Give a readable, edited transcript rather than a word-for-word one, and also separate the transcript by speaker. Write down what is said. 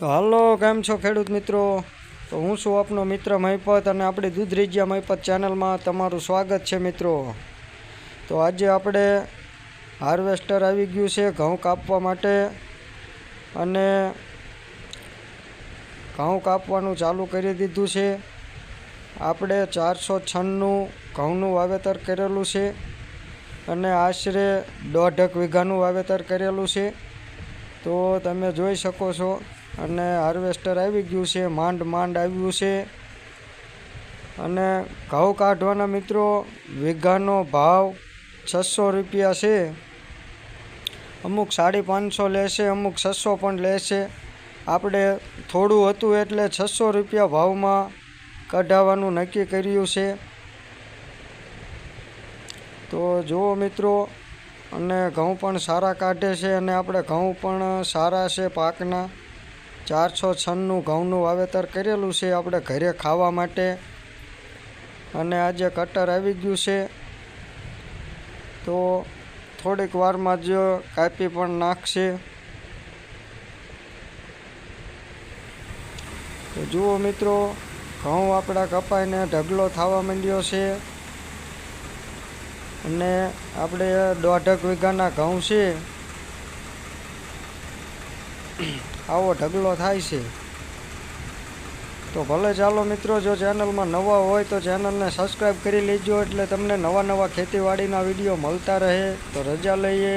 Speaker 1: તો હાલો, કેમ છો ખેડૂત મિત્રો? તો હું છું આપનો મિત્ર મહિપત અને આપણી દૂધરેજિયા મહિપત ચેનલમાં તમારું સ્વાગત છે મિત્રો. તો આજે આપણે હાર્વેસ્ટર આવી ગયું છે ઘઉં કાપવા માટે, અને ઘઉં કાપવાનું ચાલુ કરી દીધું છે. આપણે 496 ઘઉંનું વાવેતર કરેલું છે અને આશરે 1.5 વીઘાનું વાવેતર કરેલું છે. તો તમે જોઈ શકો છો, અને હાર્વેસ્ટર આવી ગયું છે, માંડ આવ્યું છે. અને ઘઉં કાઢવાના મિત્રો વીઘાનો ભાવ 600 રૂપિયા છે. અમુક 550 લેશે, અમુક 600 પણ લેશે. આપણે થોડું હતું એટલે 600 રૂપિયા ભાવમાં કઢાવવાનું નક્કી કર્યું છે. તો જુઓ મિત્રો, અને ઘઉં પણ સારા કાઢે છે, અને આપણે ઘઉં પણ સારા છે પાકના. 496 ઘઉંનું વાવેતર કરેલું છે આપણે ઘરે ખાવા માટે. અને આજે કટર આવી ગયું છે, તો થોડીક વારમાં જ કાપી પણ નાખશે. તો જુઓ મિત્રો, ઘઉં આપણા કપાઈને ઢગલો થવા માંડ્યો છે, અને આપણે 1.5 વીઘાના ઘઉં છે, આવો ઢગલો થાય છે. તો ભલે ચાલો મિત્રો, જો ચેનલમાં નવા હોય તો ચેનલને સબસ્ક્રાઈબ કરી લેજો, એટલે તમને નવા ખેતીવાડીના વિડીયો મળતા રહે. તો રજા લઈએ.